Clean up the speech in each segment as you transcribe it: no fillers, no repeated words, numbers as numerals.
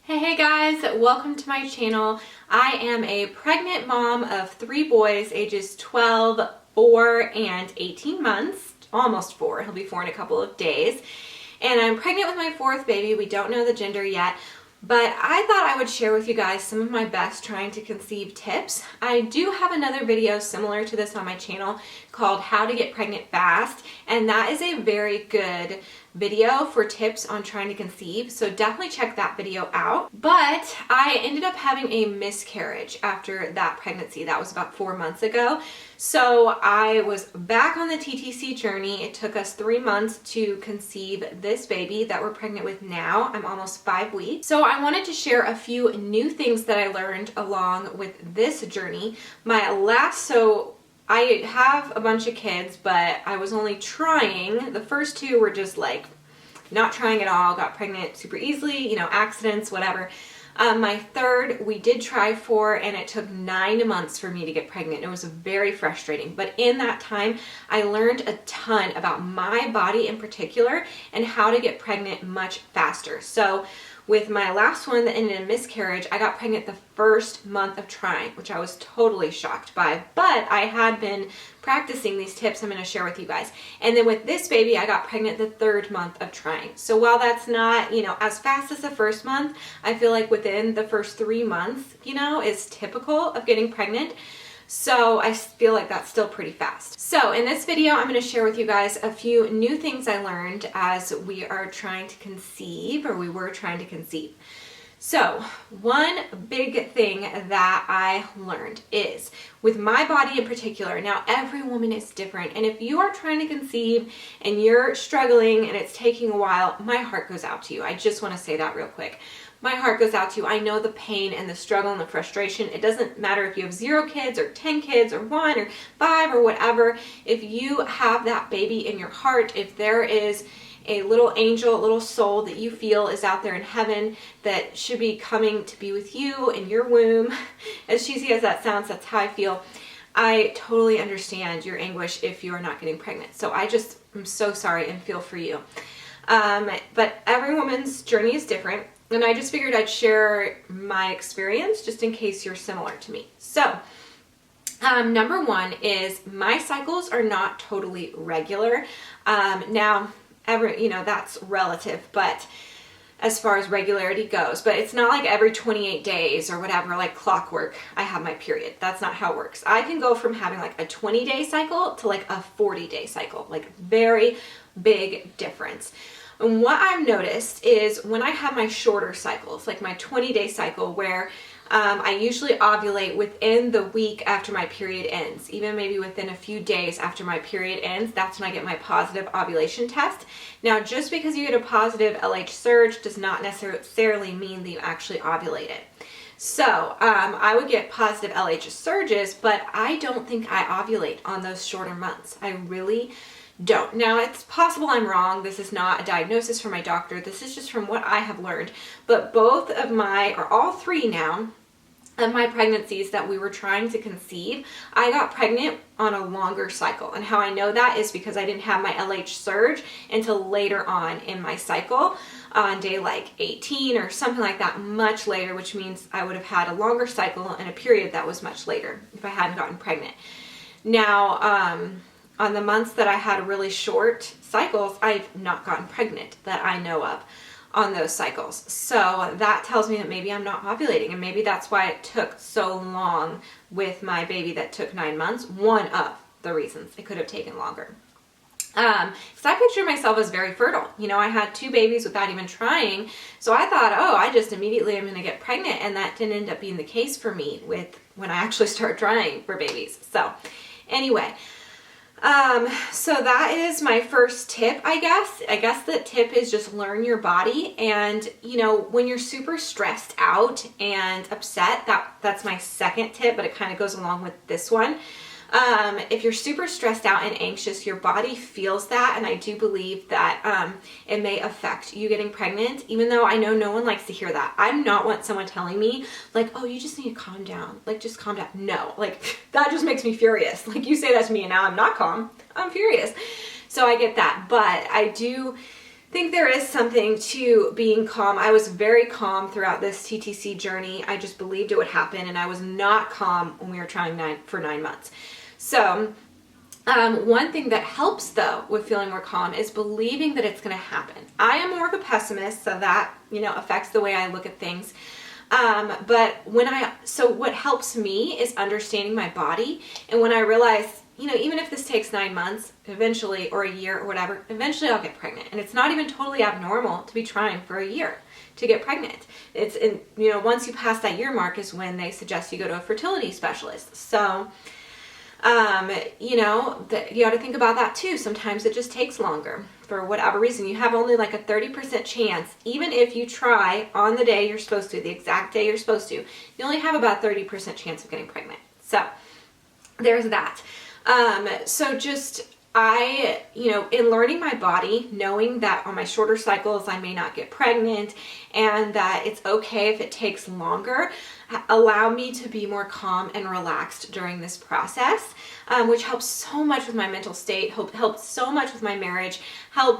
Hey guys, welcome to my channel. I am a pregnant mom of 3 boys ages 12, 4, and 18 months. Almost 4. He'll be 4 in a couple of days. And I'm pregnant with my 4th baby. We don't know the gender yet. But I thought I would share with you guys some of my best trying to conceive tips. I do have another video similar to this on my channel called How to Get Pregnant Fast, and that is a very good video for tips on trying to conceive, so definitely check that video out. But I ended up having a miscarriage after that pregnancy. That was about 4 months ago. So I was back on the TTC journey. It took us 3 months to conceive this baby that we're pregnant with now. I'm almost 5 weeks. So I wanted to share a few new things that I learned along with this journey. I have a bunch of kids, but I was only trying. The first 2 were just like not trying at all, got pregnant super easily, accidents, whatever. My 3rd, we did try for, and it took 9 months for me to get pregnant. It was very frustrating, but in that time, I learned a ton about my body in particular and how to get pregnant much faster. So with my last one that ended in miscarriage, I got pregnant the first month of trying, which I was totally shocked by, but I had been practicing these tips I'm going to share with you guys. And then with this baby, I got pregnant the 3rd month of trying. So while that's not, as fast as the first month, I feel like within the first 3 months, is typical of getting pregnant. So I feel like that's still pretty fast. So in this video, I'm going to share with you guys a few new things I learned as we are trying to conceive, or we were trying to conceive. So one big thing that I learned is with my body in particular. Now every woman is different, and if you are trying to conceive and you're struggling and it's taking a while, my heart goes out to you. I just want to say that real quick. My heart goes out to you. I know the pain and the struggle and the frustration. It doesn't matter if you have 0 kids or 10 kids or 1 or 5 or whatever. If you have that baby in your heart, if there is a little angel, a little soul that you feel is out there in heaven that should be coming to be with you in your womb, as cheesy as that sounds, that's how I feel. I totally understand your anguish if you are not getting pregnant. So I'm so sorry and feel for you. But every woman's journey is different. And I just figured I'd share my experience just in case you're similar to me. So, number 1 is my cycles are not totally regular. Now, that's relative, but as far as regularity goes, but it's not like every 28 days or whatever, like clockwork, I have my period. That's not how it works. I can go from having like a 20-day cycle to like a 40-day cycle, like very big difference. And what I've noticed is when I have my shorter cycles, like my 20-day cycle where I usually ovulate within the week after my period ends, even maybe within a few days after my period ends, that's when I get my positive ovulation test. Now, just because you get a positive LH surge does not necessarily mean that you actually ovulated. So I would get positive LH surges, but I don't think I ovulate on those shorter months. I really don't. Now, it's possible I'm wrong. This is not a diagnosis from my doctor. This is just from what I have learned. But all 3 now of my pregnancies that we were trying to conceive, I got pregnant on a longer cycle. And how I know that is because I didn't have my LH surge until later on in my cycle, on day like 18 or something like that, much later, which means I would have had a longer cycle and a period that was much later if I hadn't gotten pregnant. Now, on the months that I had really short cycles, I've not gotten pregnant that I know of on those cycles. So that tells me that maybe I'm not ovulating, and maybe that's why it took so long with my baby that took 9 months. One of the reasons it could have taken longer. Because I pictured myself as very fertile. I had 2 babies without even trying. So I thought, I just immediately am going to get pregnant. And that didn't end up being the case for me when I actually started trying for babies. So anyway, so that is my first tip, I guess. I guess the tip is just learn your body. And, when you're super stressed out and upset, that's my second tip, but it kind of goes along with this one. If you're super stressed out and anxious, your body feels that, and I do believe that it may affect you getting pregnant, even though I know no one likes to hear that. I do not want someone telling me, like, oh, you just need to calm down. Like, just calm down. No, like, that just makes me furious. Like, you say that to me, and now I'm not calm. I'm furious. So I get that, but I do think there is something to being calm. I was very calm throughout this TTC journey. I just believed it would happen, and I was not calm when we were trying for 9 months. So one thing that helps though with feeling more calm is believing that it's going to happen. I am more of a pessimist, so that, affects the way I look at things. But what helps me is understanding my body. And when I realize, even if this takes 9 months, eventually, or a year or whatever, eventually I'll get pregnant. And it's not even totally abnormal to be trying for a year to get pregnant. Once you pass that year mark is when they suggest you go to a fertility specialist. So, you got to think about that too. Sometimes it just takes longer for whatever reason. You have only like a 30% chance, even if you try on the day you're supposed to, the exact day you're supposed to, you only have about 30% chance of getting pregnant. So there's that. In learning my body, knowing that on my shorter cycles, I may not get pregnant and that it's okay if it takes longer, allow me to be more calm and relaxed during this process, which helps so much with my mental state, helped so much with my marriage,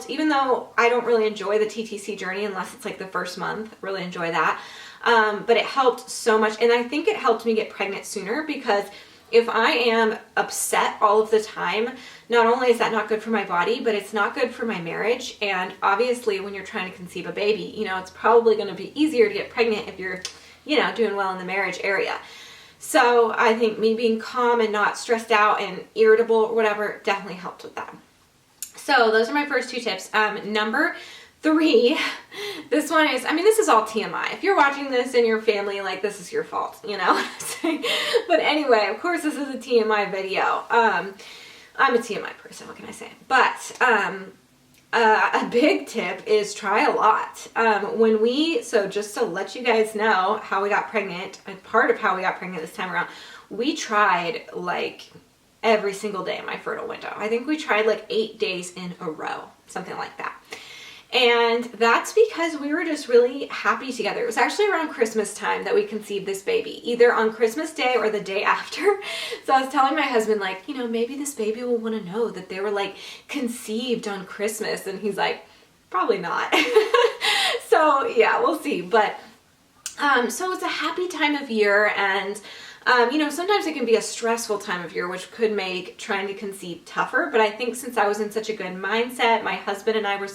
even though I don't really enjoy the TTC journey unless it's like the first month, really enjoy that. But it helped so much. And I think it helped me get pregnant sooner, because if I am upset all of the time, not only is that not good for my body, but it's not good for my marriage. And obviously when you're trying to conceive a baby, it's probably going to be easier to get pregnant if you're, doing well in the marriage area. So I think me being calm and not stressed out and irritable or whatever definitely helped with that. So those are my first 2 tips. Number 3, this one is, this is all TMI. If you're watching this in your family, this is your fault, But anyway, of course, this is a TMI video. I'm a TMI person, what can I say? But a big tip is try a lot. So just to let you guys know how we got pregnant, part of how we got pregnant this time around, we tried every single day in my fertile window. I think we tried 8 days in a row, something like that. And that's because we were just really happy together. It was actually around Christmas time that we conceived this baby, either on Christmas Day or the day after. So I was telling my husband, maybe this baby will want to know that they were conceived on Christmas. And he's like, probably not. So yeah, we'll see. But so it's a happy time of year, and sometimes it can be a stressful time of year, which could make trying to conceive tougher. But I think since I was in such a good mindset, my husband and I were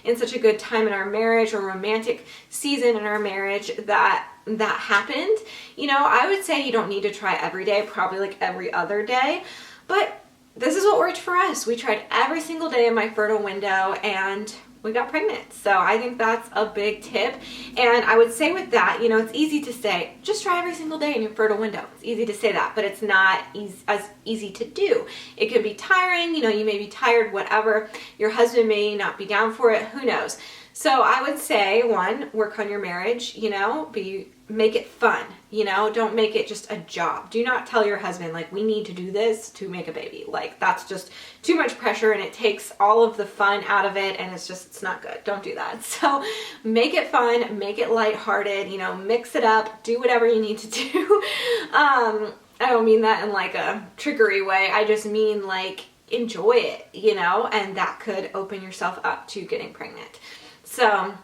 in such a good time in our marriage, or romantic season in our marriage, that happened. I would say you don't need to try every day, probably every other day. But this is what worked for us. We tried every single day in my fertile window, and we got pregnant. So I think that's a big tip. And I would say with that, it's easy to say, just try every single day in your fertile window. It's easy to say that, but it's not as easy to do. It can be tiring, you may be tired, whatever. Your husband may not be down for it, who knows? So I would say, 1, work on your marriage, make it fun, don't make it just a job. Do not tell your husband, we need to do this to make a baby. That's just too much pressure, and it takes all of the fun out of it, and it's not good. Don't do that. So make it fun, make it lighthearted, mix it up, do whatever you need to do. I don't mean that in a trickery way. I just mean enjoy it, and that could open yourself up to getting pregnant. So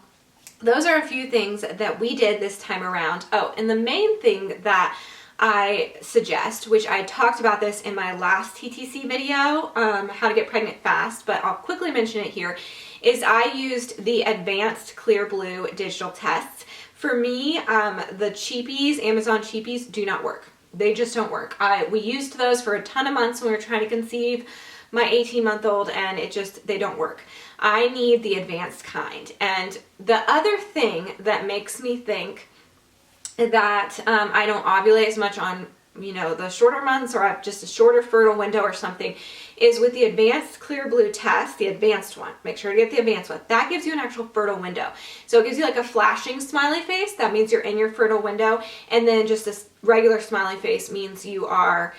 those are a few things that we did this time around. Oh, and the main thing that I suggest, which I talked about this in my last TTC video, how to get pregnant fast, but I'll quickly mention it here, is I used the advanced Clear Blue digital tests. For me, the cheapies, Amazon cheapies, do not work. They just don't work. We used those for a ton of months when we were trying to conceive my 18-month-old, and they don't work. I need the advanced kind. And the other thing that makes me think that I don't ovulate as much on, the shorter months, or I have just a shorter fertile window or something, is with the advanced Clear Blue test, the advanced one. Make sure to get the advanced one. That gives you an actual fertile window. So it gives you a flashing smiley face. That means you're in your fertile window. And then just a regular smiley face means you are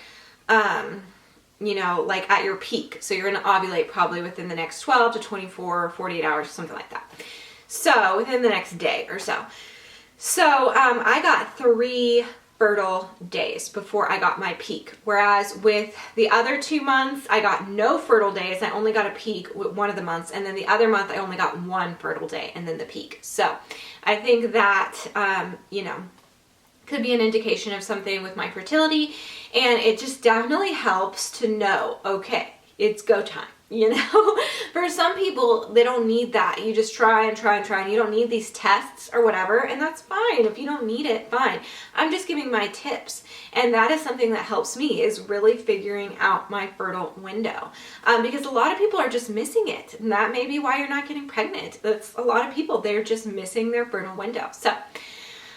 at your peak. So you're going to ovulate probably within the next 12 to 24 or 48 hours, something like that. So within the next day or so. So I got 3 fertile days before I got my peak. Whereas with the other 2 months, I got no fertile days. I only got a peak with one of the months. And then the other month, I only got 1 fertile day and then the peak. So I think that, you know, could be an indication of something with my fertility. And it just definitely helps to know, okay, it's go time. You know, for some people, they don't need that. You just try and try and try, and you don't need these tests or whatever, and that's fine. If you don't need it, fine. I'm just giving my tips, and that is something that helps me, is really figuring out my fertile window, because a lot of people are just missing it, and that may be why you're not getting pregnant. That's a lot of people. They're just missing their fertile window. So,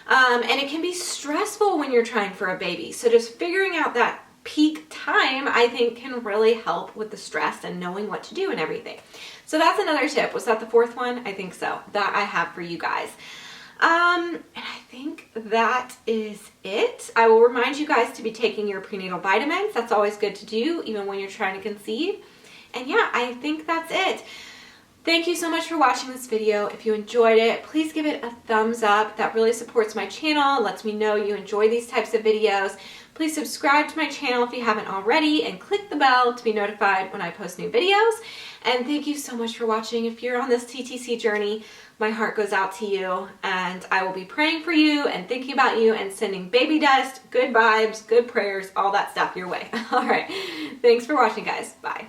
and it can be stressful when you're trying for a baby. So just figuring out that peak time, I think, can really help with the stress and knowing what to do and everything. So that's another tip. Was that the 4th one? I think so, that I have for you guys. And I think that is it. I will remind you guys to be taking your prenatal vitamins. That's always good to do, even when you're trying to conceive. And yeah, I think that's it. Thank you so much for watching this video. If you enjoyed it, please give it a thumbs up. That really supports my channel, lets me know you enjoy these types of videos. Please subscribe to my channel if you haven't already, and click the bell to be notified when I post new videos. And thank you so much for watching. If you're on this TTC journey, my heart goes out to you, and I will be praying for you and thinking about you and sending baby dust, good vibes, good prayers, all that stuff your way. All right. Thanks for watching, guys. Bye.